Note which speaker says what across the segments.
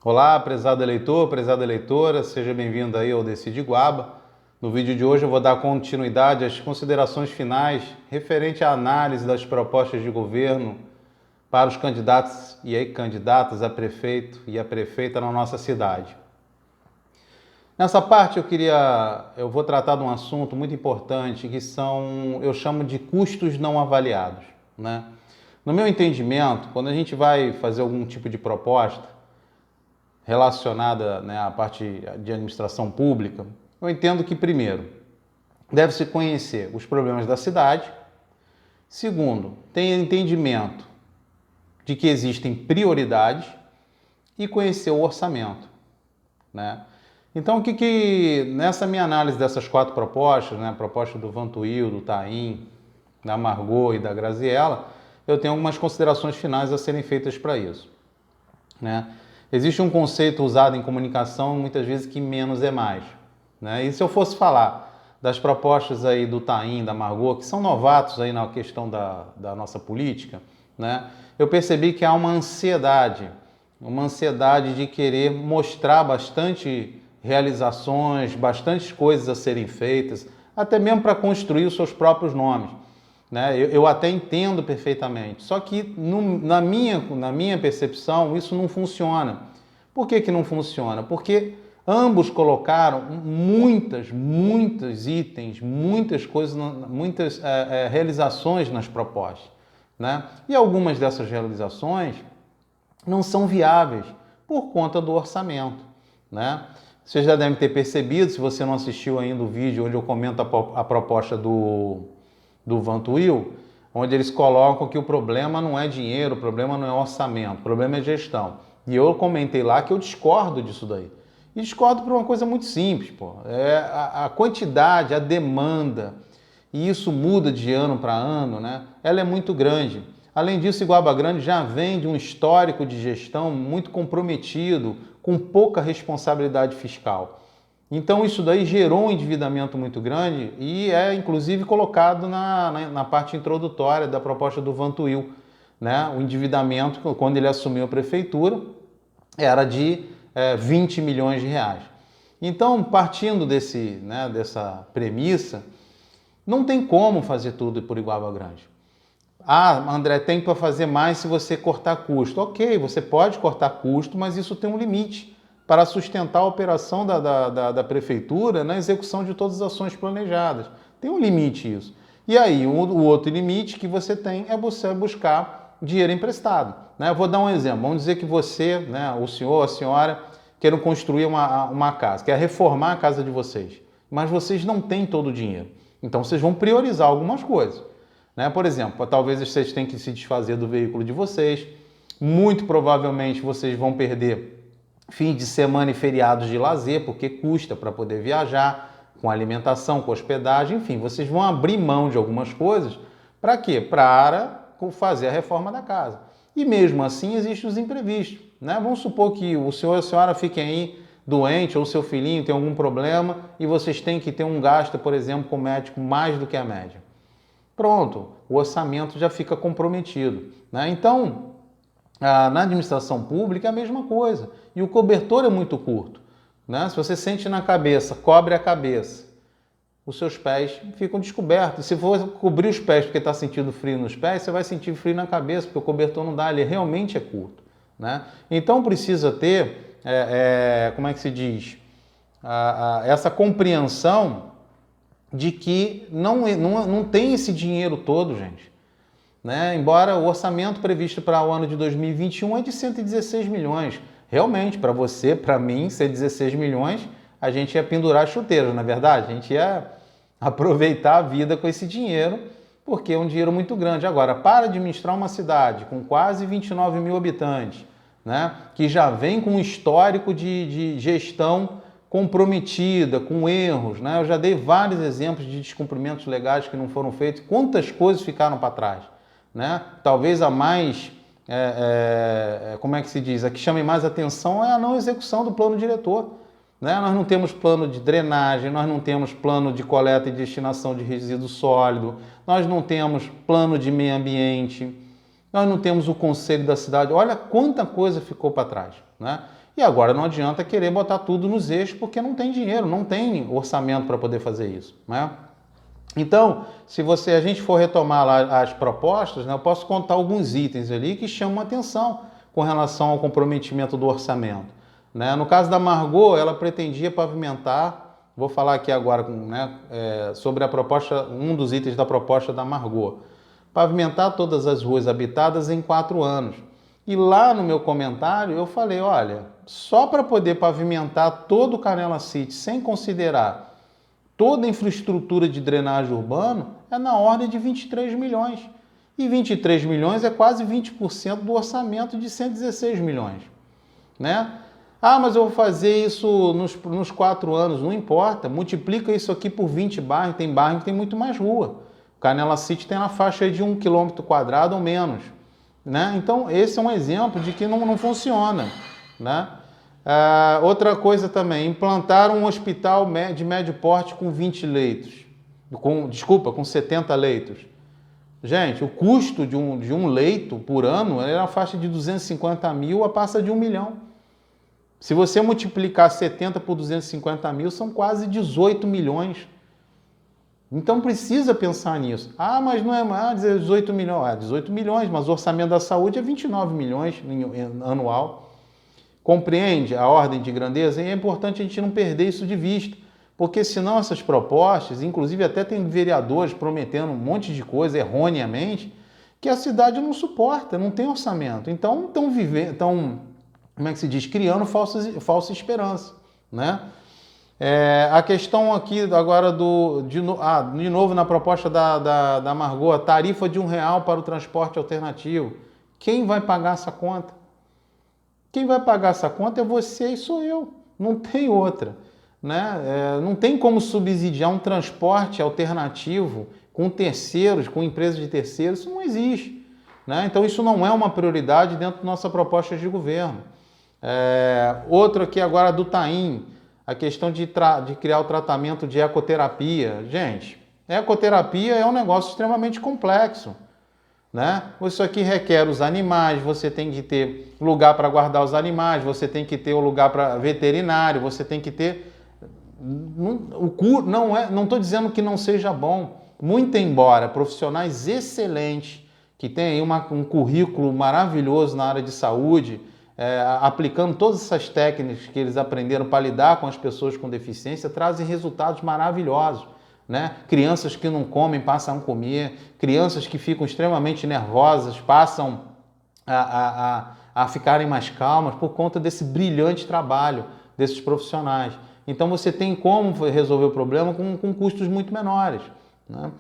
Speaker 1: Olá, prezado eleitor, prezada eleitora, seja bem-vindo aí ao Decide Guaba. No vídeo de hoje eu vou dar continuidade às considerações finais referente à análise das propostas de governo para os candidatos e candidatas a prefeito e a prefeita na nossa cidade. Nessa parte eu vou tratar de um assunto muito importante que eu chamo de custos não avaliados, né? No meu entendimento, quando a gente vai fazer algum tipo de proposta relacionada, né, à parte de administração pública, eu entendo que, primeiro, deve-se conhecer os problemas da cidade. Segundo, ter entendimento de que existem prioridades e conhecer o orçamento, né? Então, nessa minha análise dessas quatro propostas, né, a proposta do Vantuil, do Taim, da Margot e da Graziella, eu tenho algumas considerações finais a serem feitas para isso, né? Existe um conceito usado em comunicação muitas vezes que menos é mais, né? E se eu fosse falar das propostas aí do Taim, da Margot, que são novatos aí na questão da nossa política, né? Eu percebi que há uma ansiedade de querer mostrar bastante realizações, bastantes coisas a serem feitas, até mesmo para construir os seus próprios nomes, né? Eu até entendo perfeitamente, só que na minha percepção isso não funciona. Por que não funciona? Porque ambos colocaram muitos itens, muitas coisas, muitas realizações nas propostas, né? E algumas dessas realizações não são viáveis por conta do orçamento, né? Você já deve ter percebido, se você não assistiu ainda o vídeo onde eu comento a proposta do Vantuil, onde eles colocam que o problema não é dinheiro, o problema não é orçamento, o problema é gestão. E eu comentei lá que eu discordo disso daí. E discordo por uma coisa muito simples, pô. A quantidade, a demanda, e isso muda de ano para ano, né? Ela é muito grande. Além disso, Iguaba Grande já vem de um histórico de gestão muito comprometido, com pouca responsabilidade fiscal. Então isso daí gerou um endividamento muito grande e é inclusive colocado na parte introdutória da proposta do Vantuil, né? O endividamento, quando ele assumiu a prefeitura, era de 20 milhões de reais. Então, partindo dessa premissa, não tem como fazer tudo por Iguaba Grande. Ah, André, tem para fazer mais se você cortar custo. Ok, você pode cortar custo, mas isso tem um limite para sustentar a operação da prefeitura na execução de todas as ações planejadas. Tem um limite isso. E aí, o outro limite que você tem é você buscar dinheiro emprestado, né? Eu vou dar um exemplo. Vamos dizer que você, né, o senhor, a senhora, queiram construir uma casa, quer reformar a casa de vocês, mas vocês não têm todo o dinheiro. Então, vocês vão priorizar algumas coisas, né? Por exemplo, talvez vocês tenham que se desfazer do veículo de vocês, muito provavelmente vocês vão perder fim de semana e feriados de lazer, porque custa para poder viajar, com alimentação, com hospedagem, enfim, vocês vão abrir mão de algumas coisas. Para quê? Para fazer a reforma da casa. E mesmo assim existem os imprevistos, né? Vamos supor que o senhor e a senhora fiquem aí doente ou seu filhinho tem algum problema e vocês têm que ter um gasto, por exemplo, com o médico mais do que a média. Pronto, o orçamento já fica comprometido, né? Então, na administração pública é a mesma coisa. E o cobertor é muito curto, né? Se você sente na cabeça, cobre a cabeça, os seus pés ficam descobertos. Se for cobrir os pés porque está sentindo frio nos pés, você vai sentir frio na cabeça, porque o cobertor não dá, ele realmente é curto, né? Então precisa ter, como é que se diz, essa compreensão de que não tem esse dinheiro todo, gente, né? Embora o orçamento previsto para o ano de 2021 é de 116 milhões. Realmente, para você, para mim, ser 16 milhões, a gente ia pendurar chuteiras, na verdade. A gente ia aproveitar a vida com esse dinheiro, porque é um dinheiro muito grande. Agora, para administrar uma cidade com quase 29 mil habitantes, né, que já vem com um histórico de gestão comprometida, com erros, né? Eu já dei vários exemplos de descumprimentos legais que não foram feitos. Quantas coisas ficaram para trás, né? Talvez a mais, como é que se diz, a que chame mais atenção é a não execução do plano diretor, né? Nós não temos plano de drenagem, nós não temos plano de coleta e destinação de resíduo sólido, nós não temos plano de meio ambiente, nós não temos o conselho da cidade. Olha quanta coisa ficou para trás, né? E agora não adianta querer botar tudo nos eixos porque não tem dinheiro, não tem orçamento para poder fazer isso, né? Então, se a gente for retomar lá as propostas, né, eu posso contar alguns itens ali que chamam a atenção com relação ao comprometimento do orçamento, né? No caso da Margot, ela pretendia pavimentar, vou falar aqui agora, né, sobre a proposta, um dos itens da proposta da Margot, pavimentar todas as ruas habitadas em 4 anos. E lá no meu comentário eu falei, olha, só para poder pavimentar todo o Canela City sem considerar toda a infraestrutura de drenagem urbana é na ordem de 23 milhões. E 23 milhões é quase 20% do orçamento de 116 milhões, né? Ah, mas eu vou fazer isso nos 4 anos. Não importa, multiplica isso aqui por 20 bairros. Tem bairro que tem muito mais rua. O Canela City tem na faixa de 1 km² ou menos, né? Então, esse é um exemplo de que não funciona, né? Outra coisa também, implantar um hospital de médio porte com 20 leitos, com 70 leitos. Gente, o custo de um leito por ano é na faixa de 250 mil a passa de 1 milhão. Se você multiplicar 70 por 250 mil, são quase 18 milhões. Então precisa pensar nisso. Ah, mas não é mais 18 milhões. 18 milhões, mas o orçamento da saúde é 29 milhões anual. Compreende a ordem de grandeza? E é importante a gente não perder isso de vista, porque senão essas propostas, inclusive até tem vereadores prometendo um monte de coisa erroneamente, que a cidade não suporta, não tem orçamento. Então estão, como é que se diz, criando falsa esperança, né? A questão aqui agora de novo na proposta da Margot, a tarifa de R$1 para o transporte alternativo. Quem vai pagar essa conta? Quem vai pagar essa conta é você e sou eu, não tem outra, né? Não tem como subsidiar um transporte alternativo com terceiros, com empresas de terceiros, isso não existe, né? Então isso não é uma prioridade dentro da nossa proposta de governo. Outro aqui agora do Taim, a questão de criar o tratamento de ecoterapia. Gente, ecoterapia é um negócio extremamente complexo, né? Isso aqui requer os animais, você tem que ter lugar para guardar os animais, você tem que ter o lugar para veterinário, você tem que ter... Não estou dizendo que não seja bom, muito embora profissionais excelentes, que têm aí um currículo maravilhoso na área de saúde, aplicando todas essas técnicas que eles aprenderam para lidar com as pessoas com deficiência, trazem resultados maravilhosos, né? Crianças que não comem passam a comer, crianças que ficam extremamente nervosas passam a ficarem mais calmas por conta desse brilhante trabalho desses profissionais. Então você tem como resolver o problema com custos muito menores, né?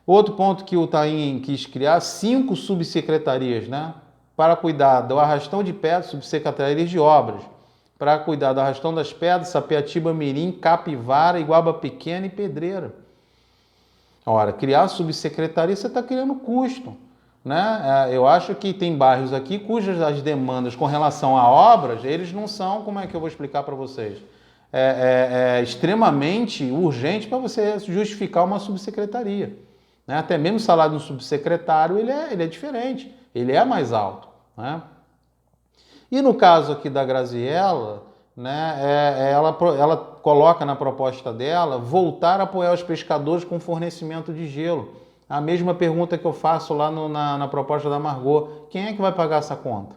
Speaker 1: Outro ponto que o Taim quis criar, 5 subsecretarias, né? Para cuidar do arrastão de pedras, subsecretarias de obras, para cuidar do arrastão das pedras, Sapetiba Mirim, Capivara, Iguaba Pequena e Pedreira. Ora, criar subsecretaria, você está criando custo, né? Eu acho que tem bairros aqui cujas as demandas com relação a obras, eles não são, como é que eu vou explicar para vocês? Extremamente urgente para você justificar uma subsecretaria, né? Até mesmo o salário do subsecretário, ele é diferente, ele é mais alto, né? E no caso aqui da Graziella, né, ela coloca na proposta dela voltar a apoiar os pescadores com fornecimento de gelo. A mesma pergunta que eu faço lá na proposta da Margot. Quem é que vai pagar essa conta?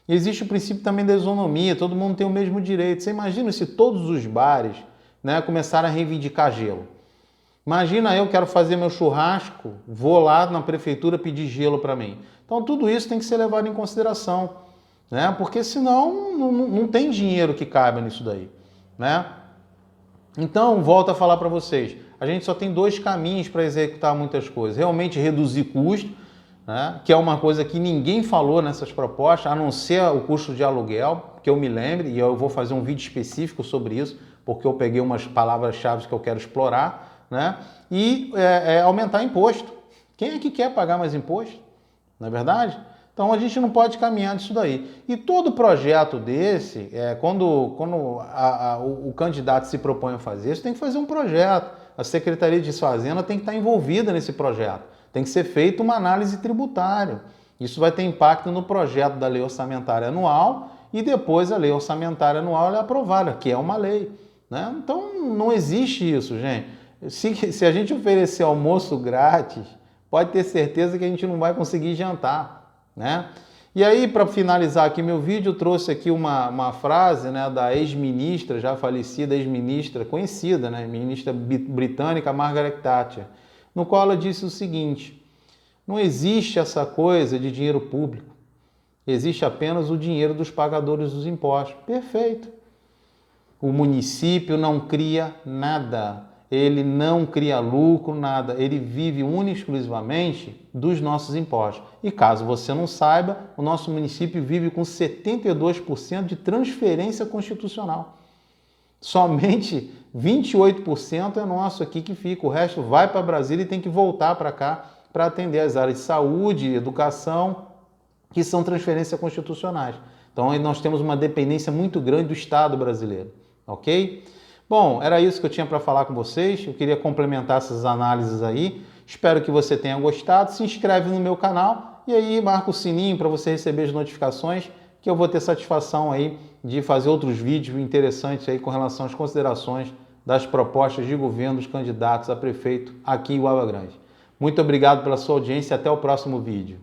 Speaker 1: Existe o princípio também da isonomia, todo mundo tem o mesmo direito. Você imagina se todos os bares, né, começarem a reivindicar gelo. Imagina eu quero fazer meu churrasco, vou lá na prefeitura pedir gelo para mim. Então tudo isso tem que ser levado em consideração, né? Porque senão não tem dinheiro que caiba nisso daí, né? Então, volto a falar para vocês, a gente só tem 2 caminhos para executar muitas coisas. Realmente reduzir custo, né? Que é uma coisa que ninguém falou nessas propostas, a não ser o custo de aluguel, que eu me lembre, e eu vou fazer um vídeo específico sobre isso, porque eu peguei umas palavras-chave que eu quero explorar, né? E aumentar imposto. Quem é que quer pagar mais imposto? Não é verdade? Então a gente não pode caminhar disso daí. E todo projeto desse, quando o candidato se propõe a fazer isso, tem que fazer um projeto. A Secretaria de Fazenda tem que estar envolvida nesse projeto. Tem que ser feita uma análise tributária. Isso vai ter impacto no projeto da Lei Orçamentária Anual e depois a lei orçamentária anual é aprovada, que é uma lei, né? Então não existe isso, gente. Se a gente oferecer almoço grátis, pode ter certeza que a gente não vai conseguir jantar, né? E aí, para finalizar aqui meu vídeo, eu trouxe aqui uma frase, né, da ex-ministra, já falecida, ex-ministra, conhecida, né, ministra britânica Margaret Thatcher, no qual ela disse o seguinte: não existe essa coisa de dinheiro público, existe apenas o dinheiro dos pagadores dos impostos. Perfeito. O município não cria nada, ele não cria lucro, nada, ele vive única e exclusivamente dos nossos impostos. E caso você não saiba, o nosso município vive com 72% de transferência constitucional. Somente 28% é nosso aqui que fica, o resto vai para Brasília e tem que voltar para cá para atender as áreas de saúde, educação, que são transferências constitucionais. Então nós temos uma dependência muito grande do Estado brasileiro, ok? Bom, era isso que eu tinha para falar com vocês. Eu queria complementar essas análises aí. Espero que você tenha gostado. Se inscreve no meu canal e aí marca o sininho para você receber as notificações, que eu vou ter satisfação aí de fazer outros vídeos interessantes aí com relação às considerações das propostas de governo dos candidatos a prefeito aqui em Uaba Grande. Muito obrigado pela sua audiência e até o próximo vídeo.